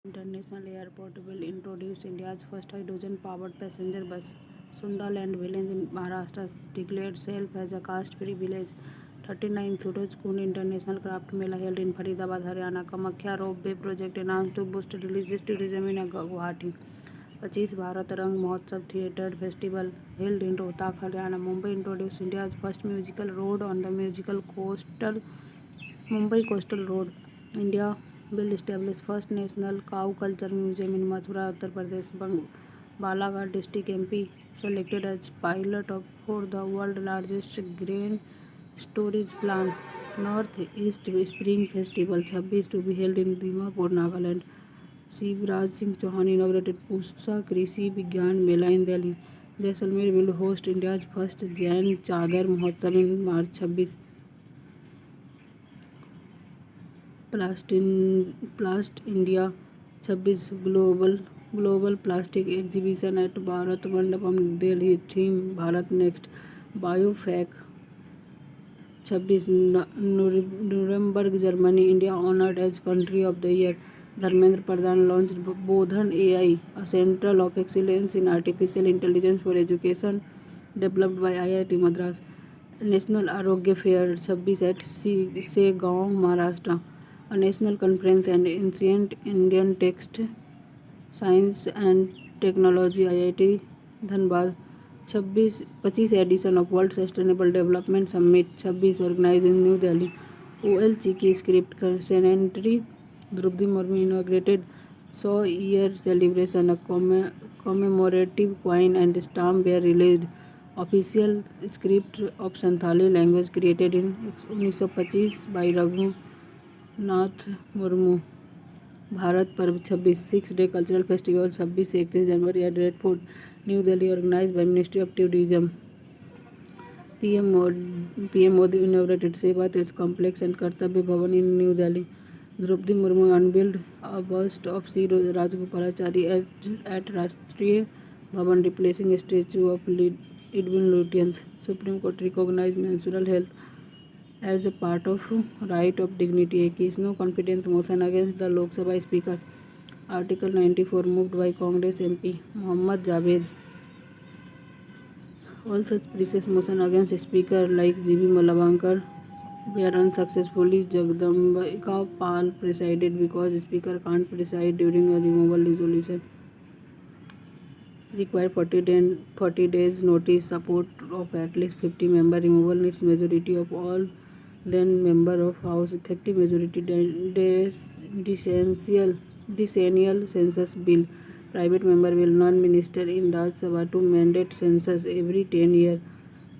International Airport will introduce India's first hydrogen-powered passenger bus. Sundaland village in Maharashtra declared self as a caste-free village. 39th Suraj Kund International Craft Mela held in Faridabad, Haryana. Kamakhya Rope-Way project announced to boost religious tourism in Guwahati. 25 Bharat Rang Mahotsav Theatre Festival held in Rohtak, Haryana. Mumbai introduced India's first musical road on the musical coastal Mumbai Coastal Road. India will establish first national cow culture museum in Mathura, Uttar Pradesh. Balaghat district MP selected as pilot for the world largest grain storage plant. North-East Spring Festival 26 to be held in Dimapur, Nagaland. Shivraj Singh Chauhan inaugurated Pusa कृषि विज्ञान मेला in Delhi. Jaisalmer will host India's first Jain चादर महोत्सव in March 26. Plast India 26 global plastic exhibition at Bharat Mandapam Delhi. Theme Bharat next. Biofach 26 Nuremberg Germany. India honoured as country of the year. Dharmendra Pradhan launched Bodhan AI, a center of excellence in artificial intelligence for education, developed by IIT Madras. National Arogya fair 26 एट Shegaon, Maharashtra. A national conference and ancient Indian text, science and technology, IIT Dhanbad. 25 edition of World Sustainable Development Summit 26 organized in New Delhi. OLC की script सेनेटरी Draupadi Murmu inaugurated 100-year celebration. A commemorative coin and stamp were released. Official script of Santhali language created in 1925 by Raghunath Murmu. Bharat Parv 26 6 day cultural festival 26 से 31 January at red fort, new Delhi, organised by ministry of tourism. PM Modi inaugurated सेवा तीर्थ complex and कर्तव्य भवन in New Delhi. Draupadi Murmu unveiled a bust of C. Rajagopalachari at राष्ट्रीय भवन, replacing statue of Edwin Lutyens. Supreme Court recognized menstrual health as a part of right of dignity. 21 no confidence motion against the Lok Sabha Speaker. Article 94 moved by Congress MP Mohammad Javed. All such precious motion against Speaker like GB Malavankar were unsuccessfully. Jagdambika Pal presided because Speaker can't preside during a removal resolution. Require 40 days notice. Support of at least 50 member. Removal needs majority of all then member of House. Effective majority. Decennial census bill. Private member will non-minister in Raj Sabha to mandate census every 10 years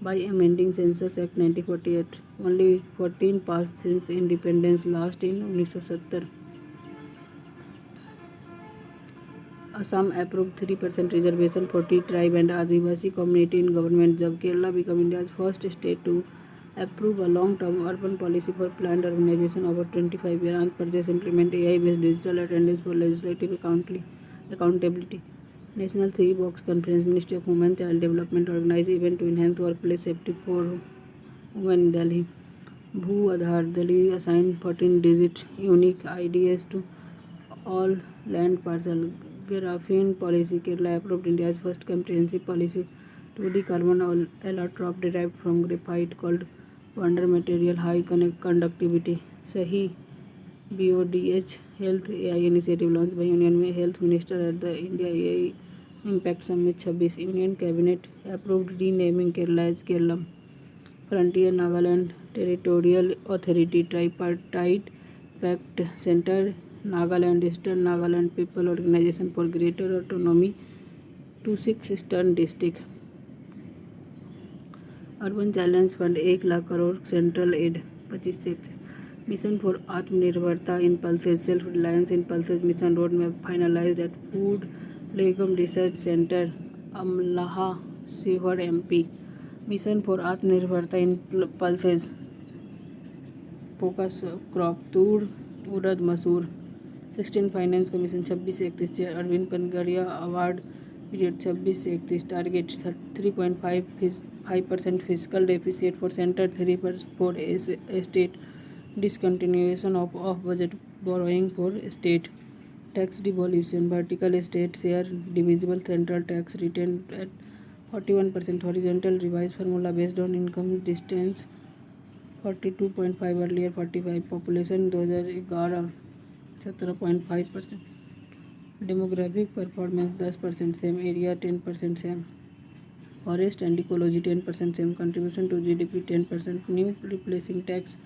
by amending Census Act 1948. Only 14 passed since independence, last in 1970. Assam approved 3% reservation for T tribe and Adivasi community in government job. Kerala became India's first state to approve a long-term urban policy for planned urbanization over 25 years. Andhra Pradesh implement AI-based digital attendance for legislative accountability. National Three-Box Conference, Ministry of Women and Child Development organized event to enhance workplace safety for women in Delhi. Bhu Aadhaar, Delhi assigned 14-digit unique IDs to all land parcel. Graphene policy, Kerala approved India's first comprehensive policy to decarbon allotrope derived from graphite called wonder material, high conductivity. Sahi BODH Health AI initiative launched by Union Health Minister at the India AI Impact Summit 26. Union Cabinet approved renaming Kerala as Kerala. Frontier Nagaland Territorial Authority Tripartite Pact Center Nagaland, Eastern Nagaland People Organization for Greater Autonomy to 6 Eastern District. Urban challenge fund 1 lakh crore central aid 25 से 31. Mission for Atmanirbharta in pulses, self reliance in pulses mission road map finalised at food legume research centre Amlaha, Sehore, MP. Mission for Atmanirbharta in pulses focus crop tur, urad, masoor. 16 finance commission 26 से 31. Chair Arvind Panagariya award period 26 से 31. Target 3.5% physical deficit for centre, 3 for state. Discontinuation of budget borrowing for state. Tax devolution, vertical state share divisible, central tax retained at 41%, horizontal revised formula based on income distance 42.5 earlier 45, population 2011 17.5%, demographic performance 10% same, area 10% same, forest and ecology 10% same, contribution to GDP 10%, new replacing tax,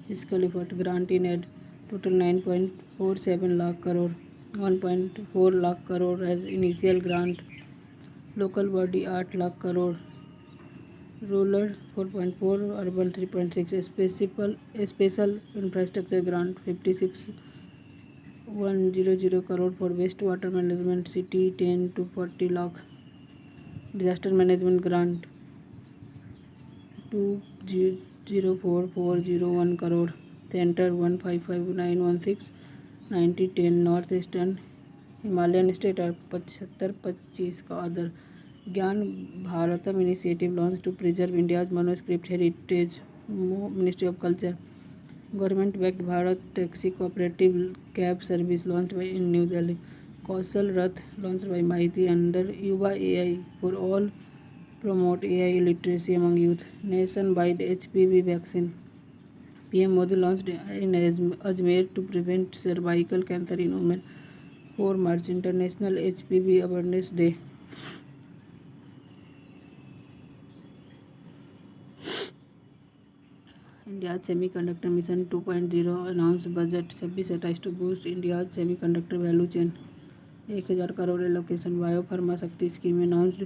fiscal effort, grant in aid total 9.47 lakh crore, 1.4 lakh crore as initial grant, local body 8 lakh crore, rural 4.4, urban 3.6, special infrastructure grant 56,100 crore for wastewater management, city 10 to 40 lakh, disaster management grant 2,04401 crore, center 155,916, 9010, north eastern Himalayan state और 75-25 का अदर. Gyan Bharatam initiative launch to preserve India's manuscript heritage, Ministry of Culture. Government backed Bharat Taxi Cooperative Cab Service launched by in New Delhi. Kaushal Rath launched by Mahiti under Yuva AI for all, promote AI literacy among youth. Nationwide HPV vaccine. PM Modi launched in Ajmer to prevent cervical cancer in women. 4 March International HPV Awareness Day. India's Semiconductor Mission 2.0 announced budget 26-27 to boost India's semiconductor value chain. 1000 crore allocation. Biopharma Shakti scheme announced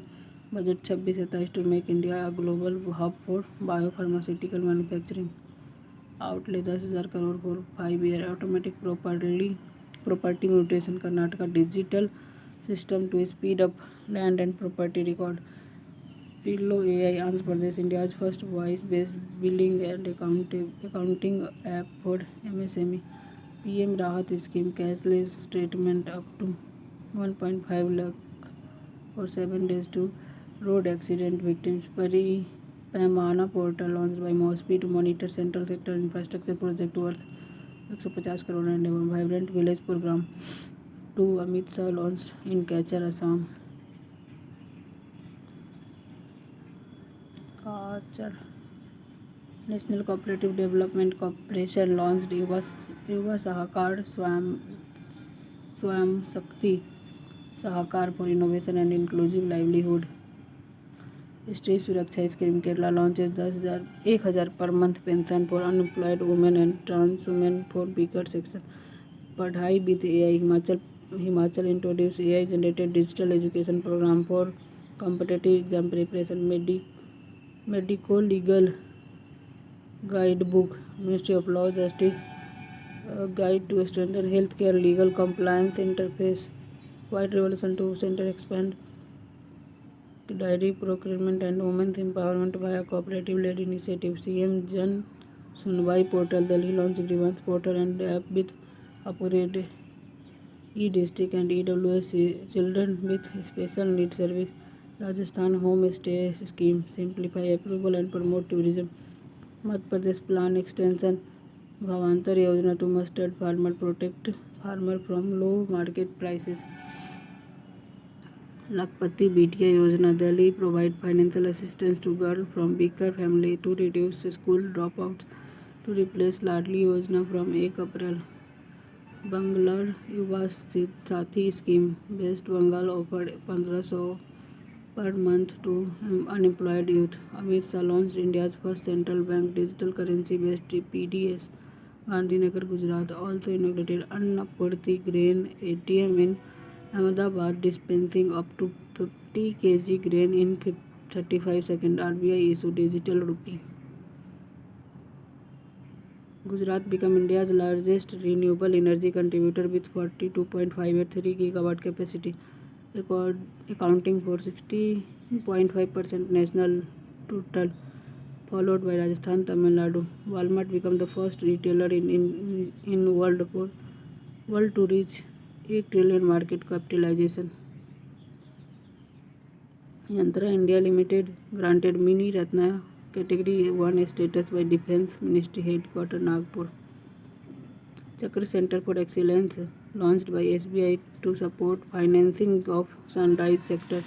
budget 26-27 to make India a global hub for biopharmaceutical manufacturing. Outlay 10,000 crore for 5-year automatic property mutation. Karnataka digital system to speed up land and property record. Pillow AI, Andhra Pradesh, India's first voice-based billing and accounting app for MSME. PM Rahat scheme, cashless statement up to 1.5 lakh for 7 days to road accident victims. Paymana portal launched by MOSPI to monitor central sector infrastructure project worth 150 crore and above. Vibrant village program to Amit Shah launched in Kachar, Assam. National Cooperative Development Corporation launched Yuva Sahakar Swayam Shakti Sahakar for innovation and inclusive livelihood. Stri Suraksha scheme, Kerala launches 1,000 per month pension for unemployed women and trans women for weaker section. Padhai with AI, Himachal introduced AI generated digital education program for competitive exam preparation. Medico legal guidebook, Ministry of Law Justice guide to strengthen healthcare legal compliance interface. White revolution to center expand dairy procurement and women's empowerment via cooperative-led initiative. CM Jan Sunwai portal, Delhi launched grievance portal and app with upgrade e-district and EWS children with special needs service. Rajasthan home stay scheme, simplify approval and promote tourism. Madhya Pradesh plan extension, Bhavantar Yojana to mustard farmer, protect farmer from low market prices. Lakpati Bitiya Yojana, Delhi provide financial assistance to girls from weaker family to reduce school dropouts to replace Ladli Yojana from 1 April. Banglar Yuva Sathi scheme, West Bengal offered 1,500 per month to unemployed youth. Amit Shah launched India's first central bank digital currency based PDS. Gandhinagar, Gujarat also inaugurated Annapurti grain ATM in Ahmedabad, dispensing up to 50 kg grain in 35 seconds. RBI issued digital rupee. Gujarat became India's largest renewable energy contributor with 42.583 gigawatt capacity, accounting for 60.5% national total, followed by Rajasthan, Tamil Nadu. Walmart became the first retailer in world to reach 8 trillion market capitalization. Yantra India Limited granted Mini Ratna Category 1 status by Defence Ministry Headquarters, Nagpur. Chakra Center for Excellence launched by SBI to support financing of sunrise sector.